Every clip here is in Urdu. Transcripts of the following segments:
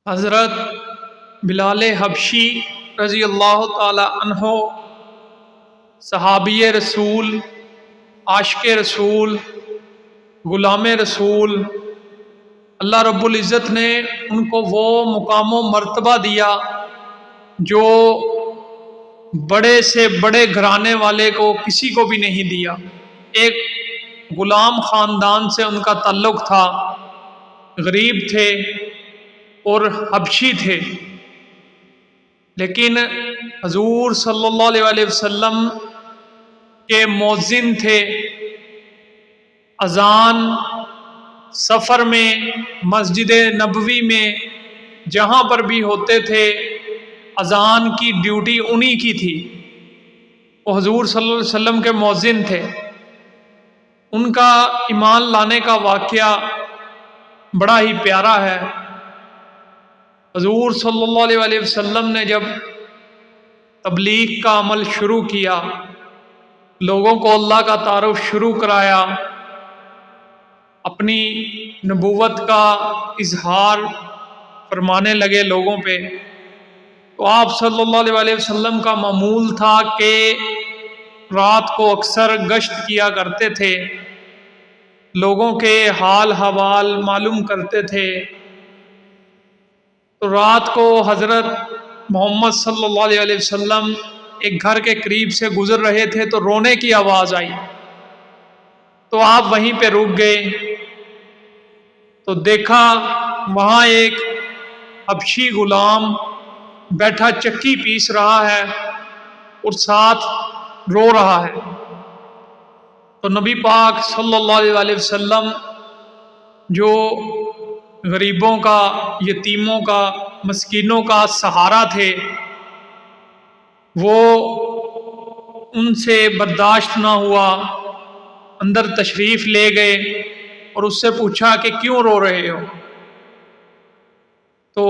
حضرت بلال حبشی رضی اللہ تعالی عنہ صحابی رسول، عاشق رسول، غلام رسول، اللہ رب العزت نے ان کو وہ مقام و مرتبہ دیا جو بڑے سے بڑے گھرانے والے کو کسی کو بھی نہیں دیا۔ ایک غلام خاندان سے ان کا تعلق تھا، غریب تھے اور حبشی تھے، لیکن حضور صلی اللہ علیہ وسلم کے مؤذن تھے۔ اذان سفر میں، مسجد نبوی میں، جہاں پر بھی ہوتے تھے اذان کی ڈیوٹی انہی کی تھی۔ وہ حضور صلی اللہ علیہ وسلم کے مؤذن تھے۔ ان کا ایمان لانے کا واقعہ بڑا ہی پیارا ہے۔ حضور صلی اللہ علیہ وسلم نے جب تبلیغ کا عمل شروع کیا، لوگوں کو اللہ کا تعارف شروع کرایا، اپنی نبوت کا اظہار فرمانے لگے لوگوں پہ، تو آپ صلی اللہ علیہ وسلم کا معمول تھا کہ رات کو اکثر گشت کیا کرتے تھے، لوگوں کے حال حوال معلوم کرتے تھے۔ تو رات کو حضرت محمد صلی اللہ علیہ وسلم ایک گھر کے قریب سے گزر رہے تھے تو رونے کی آواز آئی، تو آپ وہیں پہ رک گئے، تو دیکھا وہاں ایک حبشی غلام بیٹھا چکی پیس رہا ہے اور ساتھ رو رہا ہے۔ تو نبی پاک صلی اللہ علیہ وسلم جو غریبوں کا، یتیموں کا، مسکینوں کا سہارا تھے، وہ ان سے برداشت نہ ہوا، اندر تشریف لے گئے اور اس سے پوچھا کہ کیوں رو رہے ہو؟ تو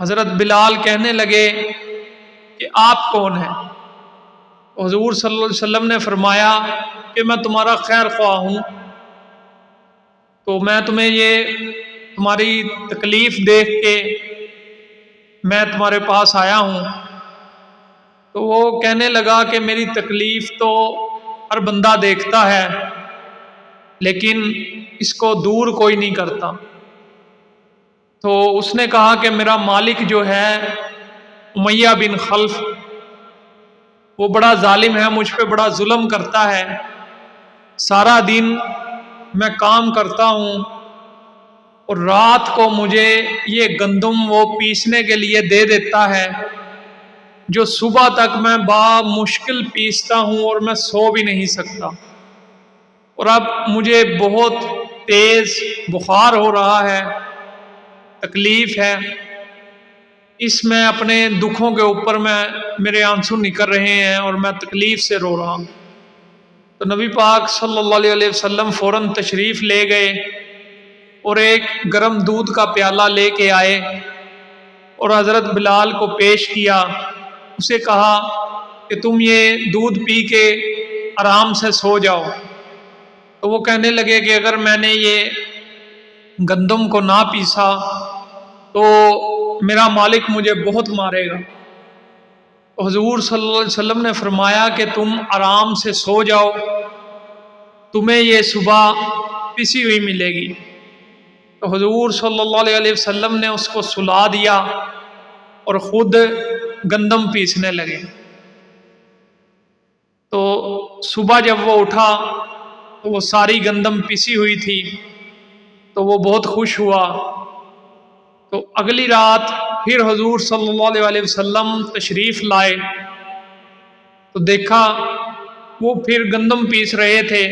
حضرت بلال کہنے لگے کہ آپ کون ہیں؟ حضور صلی اللہ علیہ وسلم نے فرمایا کہ میں تمہارا خیر خواہ ہوں، تو میں تمہیں یہ تمہاری تکلیف دیکھ کے میں تمہارے پاس آیا ہوں۔ تو وہ کہنے لگا کہ میری تکلیف تو ہر بندہ دیکھتا ہے، لیکن اس کو دور کوئی نہیں کرتا۔ تو اس نے کہا کہ میرا مالک جو ہے امیہ بن خلف، وہ بڑا ظالم ہے، مجھ پہ بڑا ظلم کرتا ہے، سارا دن میں کام کرتا ہوں اور رات کو مجھے یہ گندم وہ پیسنے کے لیے دے دیتا ہے، جو صبح تک میں مشکل پیستا ہوں اور میں سو بھی نہیں سکتا، اور اب مجھے بہت تیز بخار ہو رہا ہے، تکلیف ہے، اس میں اپنے دکھوں کے اوپر میرے آنسو نکل رہے ہیں اور میں تکلیف سے رو رہا ہوں۔ تو نبی پاک صلی اللہ علیہ وسلم فوراً تشریف لے گئے اور ایک گرم دودھ کا پیالہ لے کے آئے اور حضرت بلال کو پیش کیا، اسے کہا کہ تم یہ دودھ پی کے آرام سے سو جاؤ۔ تو وہ کہنے لگے کہ اگر میں نے یہ گندم کو نہ پیسا تو میرا مالک مجھے بہت مارے گا۔ تو حضور صلی اللہ علیہ وسلم نے فرمایا کہ تم آرام سے سو جاؤ، تمہیں یہ صبح پسی ہوئی ملے گی۔ تو حضور صلی اللہ علیہ وسلم نے اس کو سلا دیا اور خود گندم پیسنے لگے۔ تو صبح جب وہ اٹھا تو وہ ساری گندم پیسی ہوئی تھی، تو وہ بہت خوش ہوا۔ تو اگلی رات پھر حضور صلی اللہ علیہ وسلم تشریف لائے تو دیکھا وہ پھر گندم پیس رہے تھے،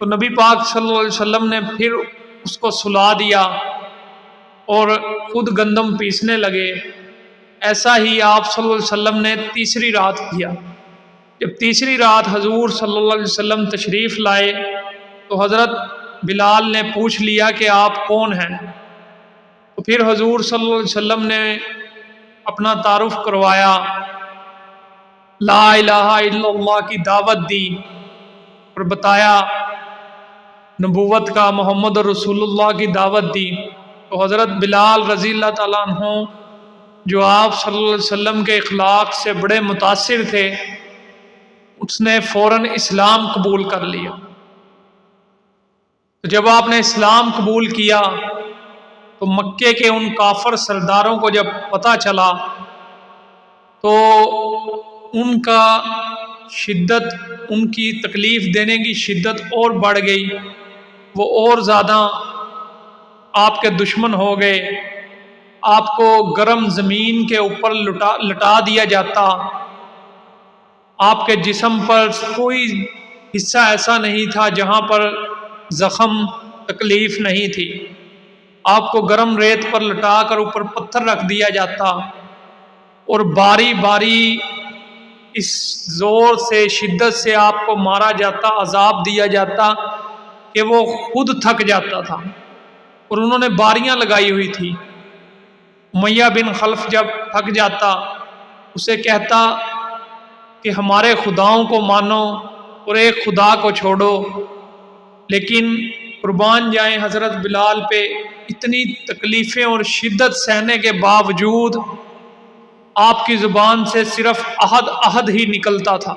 تو نبی پاک صلی اللہ علیہ وسلم نے پھر اس کو سلا دیا اور خود گندم پیسنے لگے۔ ایسا ہی آپ صلی اللہ علیہ وسلم نے تیسری رات کیا۔ جب تیسری رات حضور صلی اللہ علیہ وسلم تشریف لائے تو حضرت بلال نے پوچھ لیا کہ آپ کون ہیں؟ تو پھر حضور صلی اللہ علیہ وسلم نے اپنا تعارف کروایا، لا الہ الا اللہ کی دعوت دی اور بتایا، نبوت کا، محمد رسول اللہ کی دعوت دی۔ تو حضرت بلال رضی اللہ تعالیٰ عنہ جو آپ صلی اللہ علیہ وسلم کے اخلاق سے بڑے متاثر تھے، اس نے فوراً اسلام قبول کر لیا۔ تو جب آپ نے اسلام قبول کیا تو مکے کے ان کافر سرداروں کو جب پتہ چلا تو ان کا شدت، ان کی تکلیف دینے کی شدت اور بڑھ گئی، وہ اور زیادہ آپ کے دشمن ہو گئے، آپ کو گرم زمین کے اوپر لٹا دیا جاتا، آپ کے جسم پر کوئی حصہ ایسا نہیں تھا جہاں پر زخم تکلیف نہیں تھی، آپ کو گرم ریت پر لٹا کر اوپر پتھر رکھ دیا جاتا اور باری باری اس زور سے، شدت سے آپ کو مارا جاتا، عذاب دیا جاتا کہ وہ خود تھک جاتا تھا، اور انہوں نے باریاں لگائی ہوئی تھی۔ امیہ بن خلف جب تھک جاتا اسے کہتا کہ ہمارے خداؤں کو مانو اور ایک خدا کو چھوڑو، لیکن قربان جائیں حضرت بلال پہ اتنی تکلیفیں اور شدت سہنے کے باوجود آپ کی زبان سے صرف احد احد ہی نکلتا تھا۔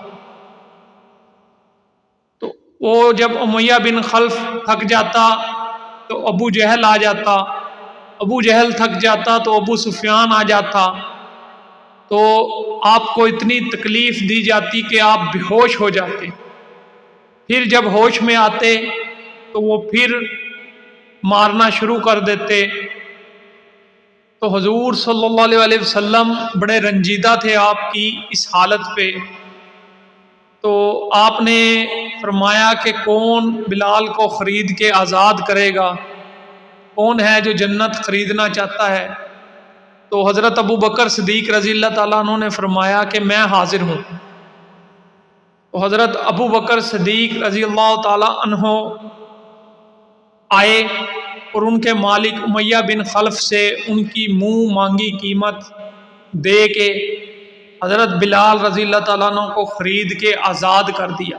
تو وہ جب امیہ بن خلف تھک جاتا تو ابو جہل آ جاتا، ابو جہل تھک جاتا تو ابو سفیان آ جاتا، تو آپ کو اتنی تکلیف دی جاتی کہ آپ بے ہوش ہو جاتے۔ پھر جب ہوش میں آتے تو وہ پھر مارنا شروع کر دیتے۔ تو حضور صلی اللہ علیہ وسلم بڑے رنجیدہ تھے آپ کی اس حالت پہ، تو آپ نے فرمایا کہ کون بلال کو خرید کے آزاد کرے گا، کون ہے جو جنت خریدنا چاہتا ہے؟ تو حضرت ابو بکر صدیق رضی اللہ تعالیٰ عنہ نے فرمایا کہ میں حاضر ہوں۔ تو حضرت ابو بکر صدیق رضی اللہ تعالیٰ عنہ آئے اور ان کے مالک امیہ بن خلف سے ان کی منہ مانگی قیمت دے کے حضرت بلال رضی اللہ تعالیٰ عنہ کو خرید کے آزاد کر دیا۔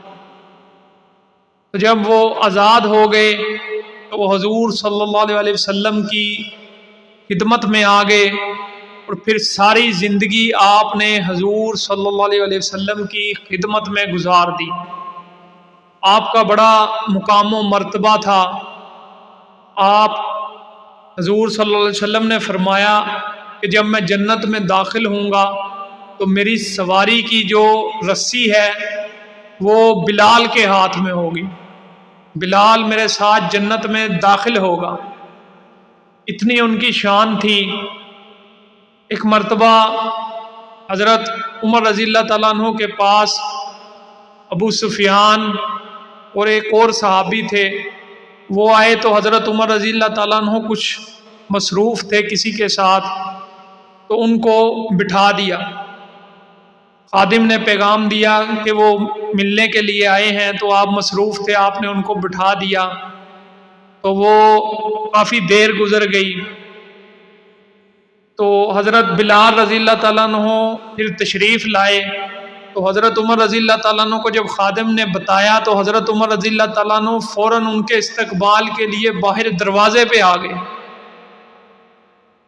تو جب وہ آزاد ہو گئے تو وہ حضور صلی اللہ علیہ وسلم کی خدمت میں آ گئے، اور پھر ساری زندگی آپ نے حضور صلی اللہ علیہ وسلم کی خدمت میں گزار دی۔ آپ کا بڑا مقام و مرتبہ تھا۔ آپ حضور صلی اللہ علیہ وسلم نے فرمایا کہ جب میں جنت میں داخل ہوں گا تو میری سواری کی جو رسی ہے وہ بلال کے ہاتھ میں ہوگی، بلال میرے ساتھ جنت میں داخل ہوگا۔ اتنی ان کی شان تھی۔ ایک مرتبہ حضرت عمر رضی اللہ تعالیٰ عنہ کے پاس ابو سفیان اور ایک اور صحابی تھے، وہ آئے تو حضرت عمر رضی اللہ تعالیٰ عنہ کچھ مصروف تھے کسی کے ساتھ، تو ان کو بٹھا دیا۔ خادم نے پیغام دیا کہ وہ ملنے کے لیے آئے ہیں، تو آپ مصروف تھے، آپ نے ان کو بٹھا دیا۔ تو وہ کافی دیر گزر گئی تو حضرت بلال رضی اللہ تعالیٰ عنہ پھر تشریف لائے۔ تو حضرت عمر رضی اللہ تعالیٰ عنہ کو جب خادم نے بتایا تو حضرت عمر رضی اللہ تعالیٰ عنہ فوراً ان کے استقبال کے لیے باہر دروازے پہ آ گئے۔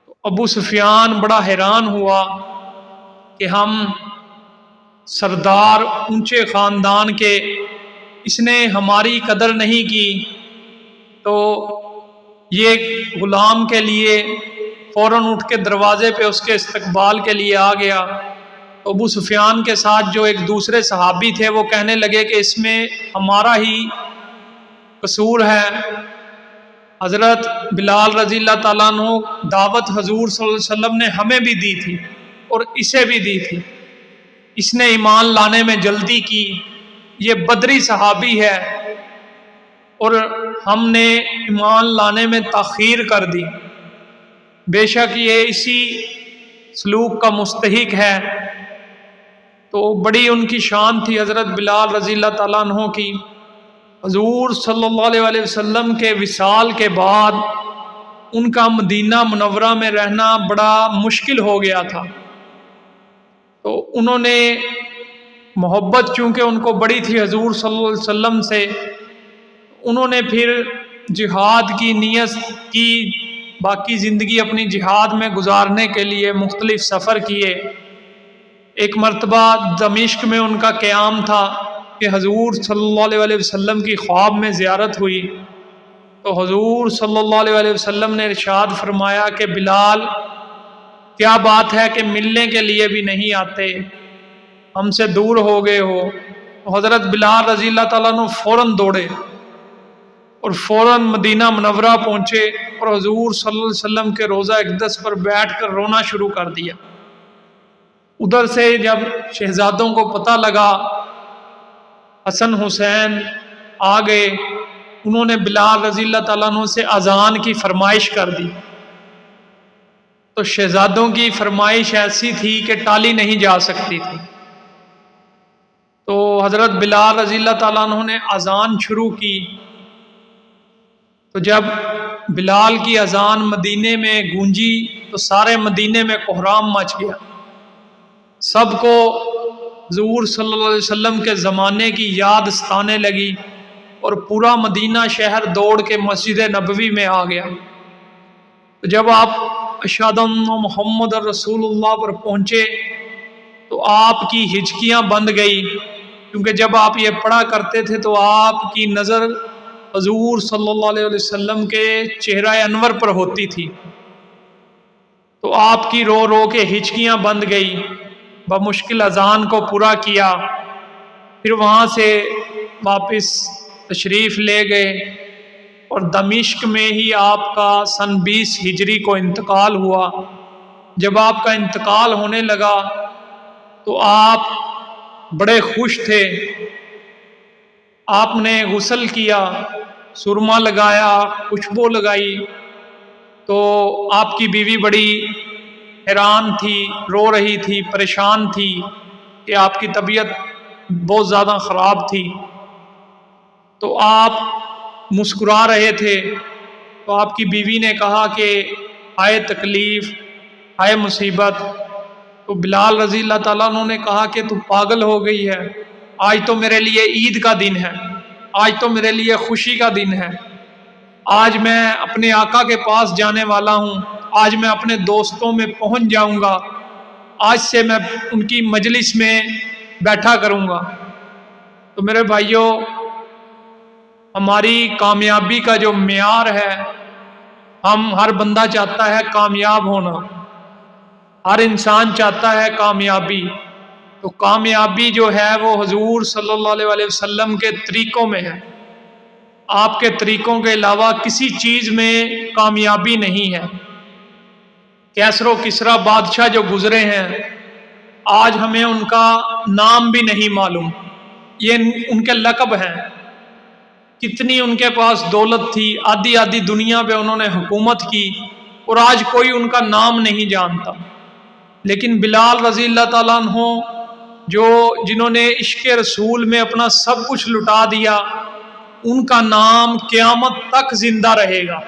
تو ابو سفیان بڑا حیران ہوا کہ ہم سردار اونچے خاندان کے، اس نے ہماری قدر نہیں کی، تو یہ غلام کے لیے فوراً اٹھ کے دروازے پہ اس کے استقبال کے لیے آ گیا۔ ابو سفیان کے ساتھ جو ایک دوسرے صحابی تھے وہ کہنے لگے کہ اس میں ہمارا ہی قصور ہے، حضرت بلال رضی اللہ تعالیٰ عنہ دعوت حضور صلی اللہ علیہ وسلم نے ہمیں بھی دی تھی اور اسے بھی دی تھی، اس نے ایمان لانے میں جلدی کی، یہ بدری صحابی ہے اور ہم نے ایمان لانے میں تاخیر کر دی، بے شک یہ اسی سلوک کا مستحق ہے۔ تو بڑی ان کی شان تھی حضرت بلال رضی اللہ تعالیٰ عنہ کی۔ حضور صلی اللہ علیہ وسلم کے وصال کے بعد ان کا مدینہ منورہ میں رہنا بڑا مشکل ہو گیا تھا، تو انہوں نے محبت چونکہ ان کو بڑی تھی حضور صلی اللہ علیہ وسلم سے، انہوں نے پھر جہاد کی نیت کی باقی زندگی اپنی جہاد میں گزارنے کے لیے مختلف سفر کیے۔ ایک مرتبہ دمشق میں ان کا قیام تھا کہ حضور صلی اللہ علیہ وسلم کی خواب میں زیارت ہوئی، تو حضور صلی اللہ علیہ وسلم نے ارشاد فرمایا کہ بلال، کیا بات ہے کہ ملنے کے لیے بھی نہیں آتے، ہم سے دور ہو گئے ہو؟ تو حضرت بلال رضی اللہ تعالیٰ عنہ فوراً دوڑے اور فوراً مدینہ منورہ پہنچے اور حضور صلی اللہ علیہ وسلم کے روضہ اقدس پر بیٹھ کر رونا شروع کر دیا۔ ادھر سے جب شہزادوں کو پتہ لگا، حسن حسین آ گئے، انہوں نے بلال رضی اللہ تعالیٰ عنہ سے اذان کی فرمائش کر دی، تو شہزادوں کی فرمائش ایسی تھی کہ ٹالی نہیں جا سکتی تھی، تو حضرت بلال رضی اللہ تعالیٰ عنہ نے اذان شروع کی۔ تو جب بلال کی اذان مدینے میں گونجی تو سارے مدینے میں کوہرام مچ گیا، سب کو حضور صلی اللہ علیہ وسلم کے زمانے کی یاد ستانے لگی اور پورا مدینہ شہر دوڑ کے مسجد نبوی میں آ گیا۔ تو جب آپ اشہد ان محمد رسول اللہ پر پہنچے تو آپ کی ہچکیاں بند گئی، کیونکہ جب آپ یہ پڑھا کرتے تھے تو آپ کی نظر حضور صلی اللہ علیہ وسلم کے چہرہ انور پر ہوتی تھی، تو آپ کی رو رو کے ہچکیاں بند گئی، بمشکل اذان کو پورا کیا، پھر وہاں سے واپس تشریف لے گئے اور دمشق میں ہی آپ کا سن 20 ہجری کو انتقال ہوا۔ جب آپ کا انتقال ہونے لگا تو آپ بڑے خوش تھے، آپ نے غسل کیا، سرما لگایا، خوشبو لگائی، تو آپ کی بیوی بڑی حیران تھی، رو رہی تھی، پریشان تھی کہ آپ کی طبیعت بہت زیادہ خراب تھی، تو آپ مسکرا رہے تھے، تو آپ کی بیوی نے کہا کہ ہائے تکلیف، ہائے مصیبت، تو بلال رضی اللہ تعالیٰ عنہ نے کہا کہ تو پاگل ہو گئی ہے، آج تو میرے لیے عید کا دن ہے، آج تو میرے لیے خوشی کا دن ہے، آج میں اپنے آقا کے پاس جانے والا ہوں، آج میں اپنے دوستوں میں پہنچ جاؤں گا، آج سے میں ان کی مجلس میں بیٹھا کروں گا۔ تو میرے بھائیوں، ہماری کامیابی کا جو معیار ہے، ہر بندہ چاہتا ہے کامیاب ہونا، ہر انسان چاہتا ہے کامیابی، تو کامیابی جو ہے وہ حضور صلی اللہ علیہ وسلم کے طریقوں میں ہے، آپ کے طریقوں کے علاوہ کسی چیز میں کامیابی نہیں ہے۔ کیسر و کسریٰ بادشاہ جو گزرے ہیں، آج ہمیں ان کا نام بھی نہیں معلوم، یہ ان کے لقب ہیں، کتنی ان کے پاس دولت تھی، آدھی آدھی دنیا پہ انہوں نے حکومت کی اور آج کوئی ان کا نام نہیں جانتا۔ لیکن بلال رضی اللہ تعالیٰ عنہ جنہوں نے عشق رسول میں اپنا سب کچھ لٹا دیا، ان کا نام قیامت تک زندہ رہے گا۔